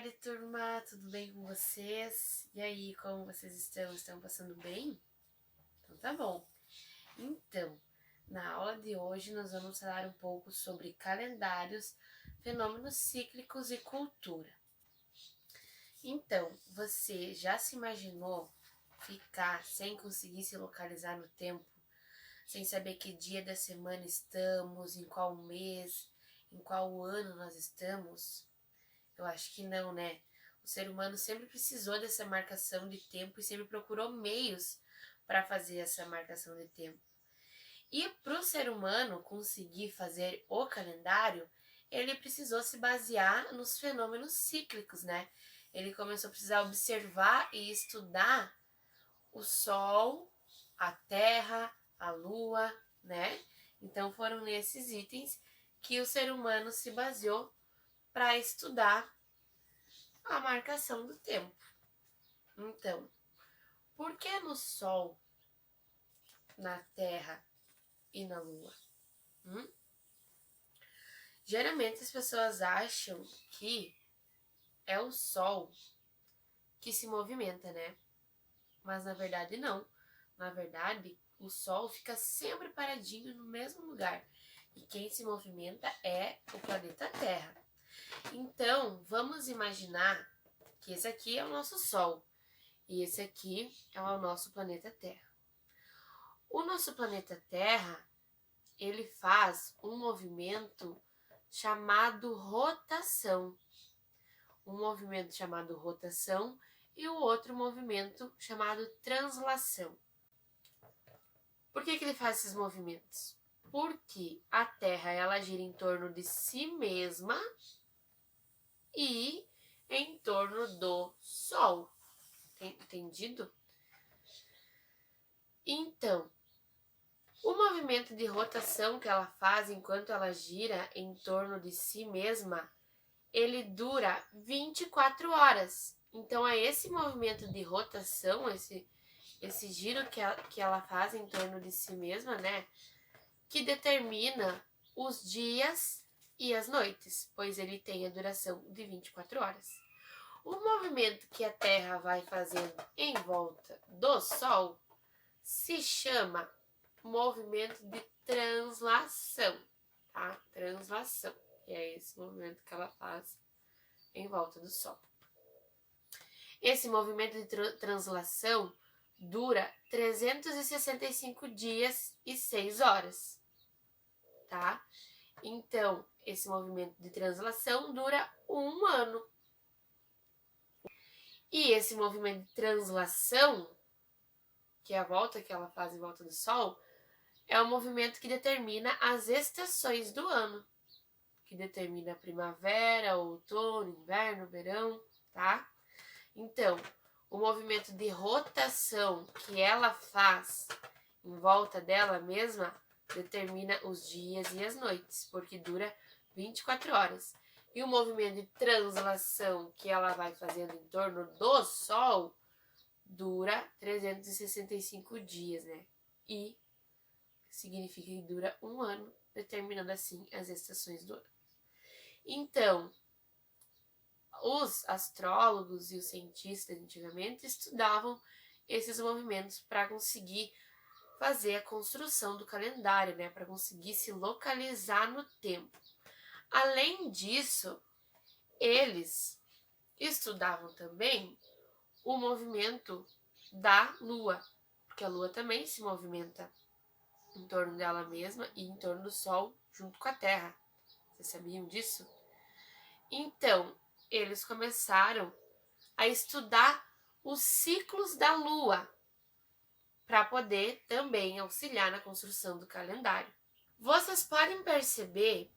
tarde, turma! Tudo bem com vocês? E aí, como vocês estão? Estão passando bem? Então tá bom. Então, na aula de hoje nós vamos falar um pouco sobre calendários, fenômenos cíclicos e cultura. Então, você já se imaginou ficar sem conseguir se localizar no tempo? Sem saber que dia da semana estamos, em qual mês, em qual ano nós estamos? Eu acho que não, né? O ser humano sempre precisou dessa marcação de tempo e sempre procurou meios para fazer essa marcação de tempo. E para o ser humano conseguir fazer o calendário, ele precisou se basear nos fenômenos cíclicos, né? Ele começou a precisar observar e estudar o Sol, a Terra, a Lua, né? Então foram nesses itens que o ser humano se baseou para estudar a marcação do tempo. Então, por que no Sol, na Terra e na Lua? Geralmente as pessoas acham que é o Sol que se movimenta, né? Mas na verdade não. Na verdade, o Sol fica sempre paradinho no mesmo lugar. E quem se movimenta é o planeta Terra. Então, vamos imaginar que esse aqui é o nosso Sol e esse aqui é o nosso planeta Terra. O nosso planeta Terra, ele faz um movimento chamado rotação. Um movimento chamado rotação e o outro movimento chamado translação. Por que ele faz esses movimentos? Porque a Terra ela gira em torno de si mesma e em torno do Sol. Entendido? Então, o movimento de rotação que ela faz enquanto ela gira em torno de si mesma, ele dura 24 horas. Então, é esse movimento de rotação, esse giro que ela faz em torno de si mesma, né, que determina os dias e as noites, pois ele tem a duração de 24 horas. O movimento que a Terra vai fazendo em volta do Sol se chama movimento de translação, tá? Translação, que é esse movimento que ela faz em volta do Sol. Esse movimento de translação dura 365 dias e 6 horas, tá? Então, esse movimento de translação dura 1 ano. E esse movimento de translação, que é a volta que ela faz em volta do Sol, é o movimento que determina as estações do ano, que determina a primavera, outono, inverno, verão, tá? Então, o movimento de rotação que ela faz em volta dela mesma determina os dias e as noites, porque dura 24 horas. E o movimento de translação que ela vai fazendo em torno do Sol dura 365 dias, né? E significa que dura 1 ano, determinando assim as estações do ano. Então, os astrólogos e os cientistas antigamente estudavam esses movimentos para conseguir fazer a construção do calendário, né? Para conseguir se localizar no tempo. Além disso, eles estudavam também o movimento da Lua, porque a Lua também se movimenta em torno dela mesma e em torno do Sol junto com a Terra. Vocês sabiam disso? Então, eles começaram a estudar os ciclos da Lua para poder também auxiliar na construção do calendário. Vocês podem perceber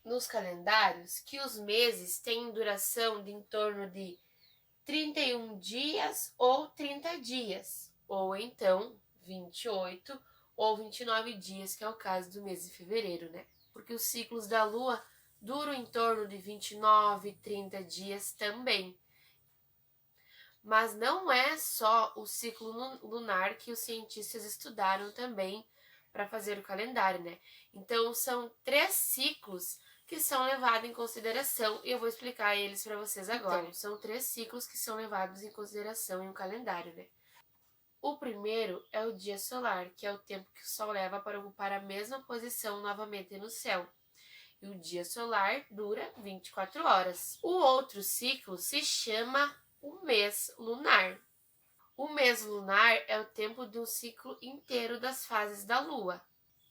nos calendários que os meses têm duração de em torno de 31 dias ou 30 dias, ou então 28 ou 29 dias, que é o caso do mês de fevereiro, né? Porque os ciclos da Lua duram em torno de 29, 30 dias também. Mas não é só o ciclo lunar que os cientistas estudaram também para fazer o calendário, né? Então, são 3 ciclos que são levados em consideração e eu vou explicar eles para vocês agora. Então, são 3 ciclos que são levados em consideração em um calendário, né? O primeiro é o dia solar, que é o tempo que o Sol leva para ocupar a mesma posição novamente no céu. E o dia solar dura 24 horas. O outro ciclo se chama o mês lunar. O mês lunar é o tempo de um ciclo inteiro das fases da Lua.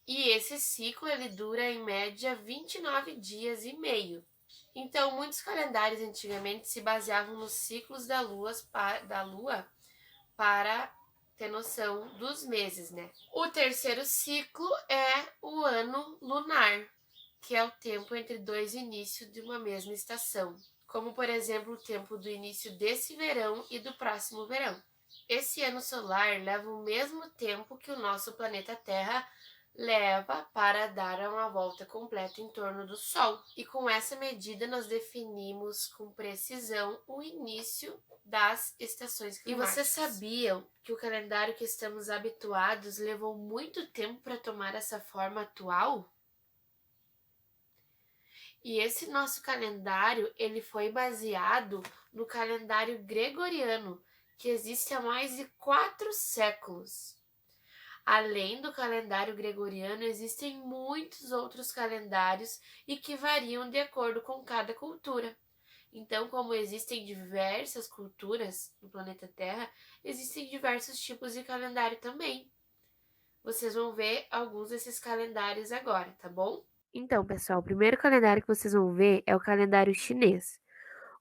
E esse ciclo ele dura em média 29 dias e meio. Então, muitos calendários antigamente se baseavam nos ciclos da Lua para ter noção dos meses, né? O terceiro ciclo é o ano lunar, que é o tempo entre dois inícios de uma mesma estação, como por exemplo o tempo do início desse verão e do próximo verão. Esse ano solar leva o mesmo tempo que o nosso planeta Terra leva para dar uma volta completa em torno do Sol. E com essa medida nós definimos com precisão o início das estações climáticas. E vocês sabiam que o calendário que estamos habituados levou muito tempo para tomar essa forma atual? E esse nosso calendário, ele foi baseado no calendário gregoriano, que existe há mais de 4 séculos. Além do calendário gregoriano, existem muitos outros calendários e que variam de acordo com cada cultura. Então, como existem diversas culturas no planeta Terra, existem diversos tipos de calendário também. Vocês vão ver alguns desses calendários agora, tá bom? Então, pessoal, o primeiro calendário que vocês vão ver é o calendário chinês.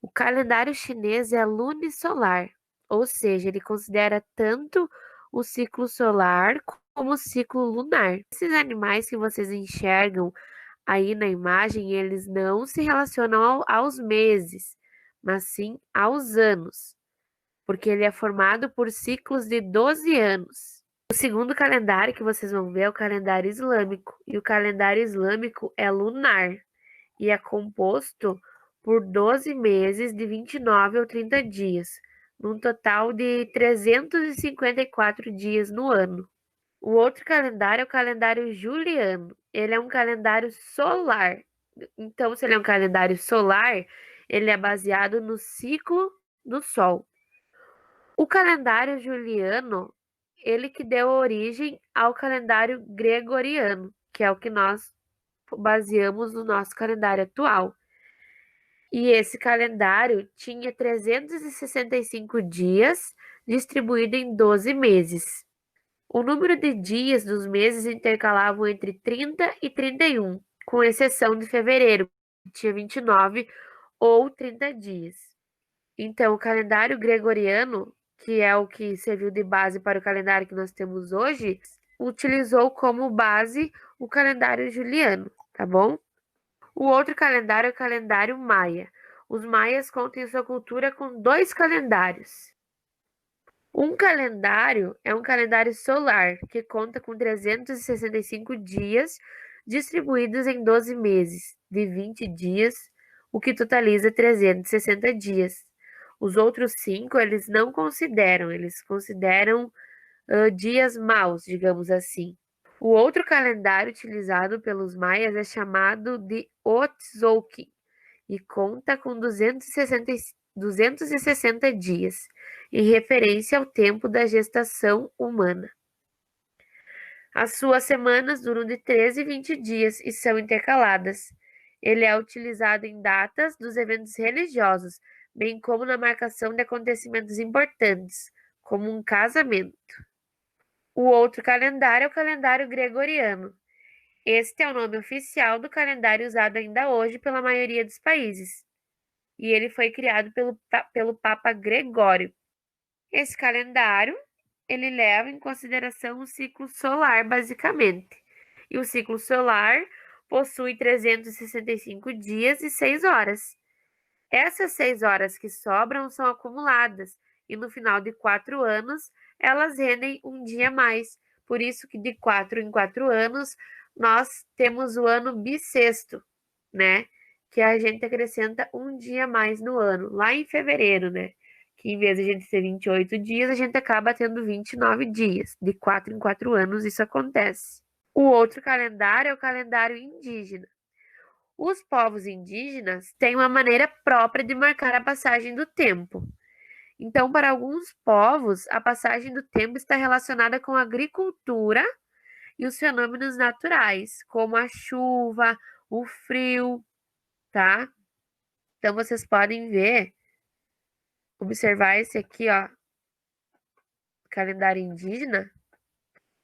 O calendário chinês é lunisolar, ou seja, ele considera tanto o ciclo solar como o ciclo lunar. Esses animais que vocês enxergam aí na imagem, eles não se relacionam aos meses, mas sim aos anos, porque ele é formado por ciclos de 12 anos. O segundo calendário que vocês vão ver é o calendário islâmico, e o calendário islâmico é lunar e é composto por 12 meses de 29 ou 30 dias, num total de 354 dias no ano. O outro calendário é o calendário juliano. Ele é um calendário solar. Então, se ele é um calendário solar, ele é baseado no ciclo do Sol. O calendário juliano, ele que deu origem ao calendário gregoriano, que é o que nós baseamos no nosso calendário atual. E esse calendário tinha 365 dias, distribuído em 12 meses. O número de dias dos meses intercalavam entre 30 e 31, com exceção de fevereiro, que tinha 29 ou 30 dias. Então, o calendário gregoriano, que é o que serviu de base para o calendário que nós temos hoje, utilizou como base o calendário juliano, tá bom? O outro calendário é o calendário maia. Os maias contam em sua cultura com 2 calendários. Um calendário é um calendário solar, que conta com 365 dias, distribuídos em 12 meses, de 20 dias, o que totaliza 360 dias. Os outros 5 eles não consideram, eles consideram dias maus, digamos assim. O outro calendário utilizado pelos maias é chamado de Otzolkin e conta com 260 dias, em referência ao tempo da gestação humana. As suas semanas duram de 13 e 20 dias e são intercaladas. Ele é utilizado em datas dos eventos religiosos, bem como na marcação de acontecimentos importantes, como um casamento. O outro calendário é o calendário gregoriano. Este é o nome oficial do calendário usado ainda hoje pela maioria dos países. E ele foi criado pelo Papa Gregório. Esse calendário, ele leva em consideração o ciclo solar, basicamente. E o ciclo solar possui 365 dias e 6 horas. Essas 6 horas que sobram são acumuladas e no final de 4 anos elas rendem um dia a mais. Por isso que de 4 em 4 anos nós temos o ano bissexto, né? Que a gente acrescenta um dia a mais no ano, lá em fevereiro, né? Que em vez de a gente ter 28 dias, a gente acaba tendo 29 dias. De 4 em 4 anos isso acontece. O outro calendário é o calendário indígena. Os povos indígenas têm uma maneira própria de marcar a passagem do tempo. Então, para alguns povos, a passagem do tempo está relacionada com a agricultura e os fenômenos naturais, como a chuva, o frio, tá? Então, vocês podem ver, observar esse aqui, ó, calendário indígena.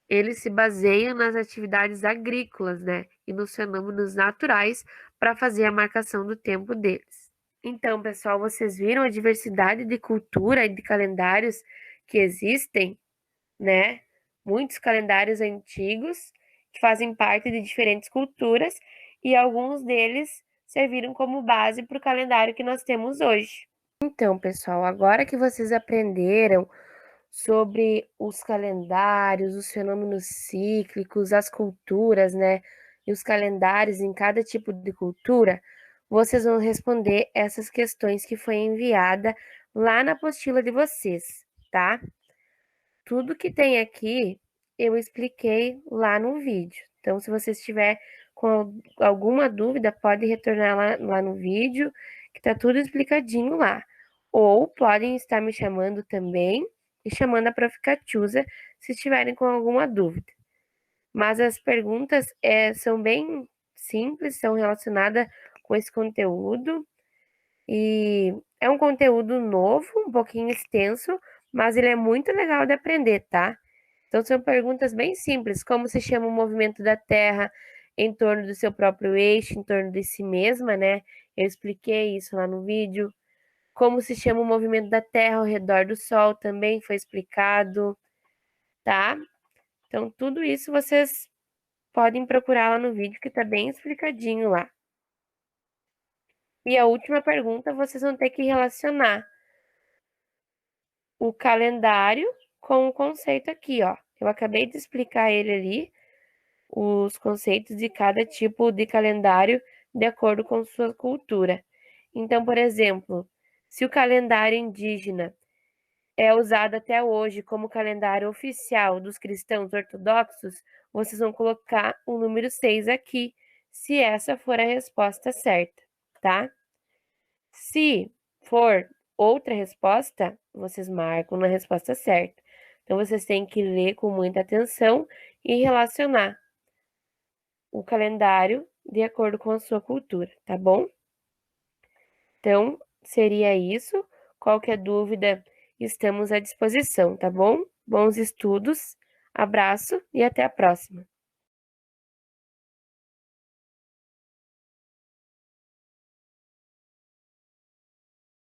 Eles se baseiam nas atividades agrícolas, né? E nos fenômenos naturais para fazer a marcação do tempo deles. Então, pessoal, vocês viram a diversidade de cultura e de calendários que existem, né? Muitos calendários antigos que fazem parte de diferentes culturas e alguns deles serviram como base para o calendário que nós temos hoje. Então, pessoal, agora que vocês aprenderam sobre os calendários, os fenômenos cíclicos, as culturas, né? E os calendários em cada tipo de cultura, vocês vão responder essas questões que foi enviada lá na apostila de vocês, tá? Tudo que tem aqui eu expliquei lá no vídeo. Então, se você estiver com alguma dúvida, pode retornar lá no vídeo, que tá tudo explicadinho lá. Ou podem estar me chamando também e chamando a Prof. Catiusa se estiverem com alguma dúvida. Mas as perguntas são bem simples, são relacionadas com esse conteúdo. E é um conteúdo novo, um pouquinho extenso, mas ele é muito legal de aprender, tá? Então são perguntas bem simples, como se chama o movimento da Terra em torno do seu próprio eixo, em torno de si mesma, né? Eu expliquei isso lá no vídeo. Como se chama o movimento da Terra ao redor do Sol também foi explicado, tá? Então tudo isso vocês podem procurar lá no vídeo que tá bem explicadinho lá. E a última pergunta vocês vão ter que relacionar o calendário com o conceito aqui, ó. Eu acabei de explicar ele ali, os conceitos de cada tipo de calendário de acordo com sua cultura. Então, por exemplo, se o calendário indígena é usado até hoje como calendário oficial dos cristãos ortodoxos, vocês vão colocar o número 6 aqui, se essa for a resposta certa, tá? Se for outra resposta, vocês marcam na resposta certa. Então, vocês têm que ler com muita atenção e relacionar o calendário de acordo com a sua cultura, tá bom? Então, seria isso. Qualquer dúvida, estamos à disposição, tá bom? Bons estudos, abraço e até a próxima.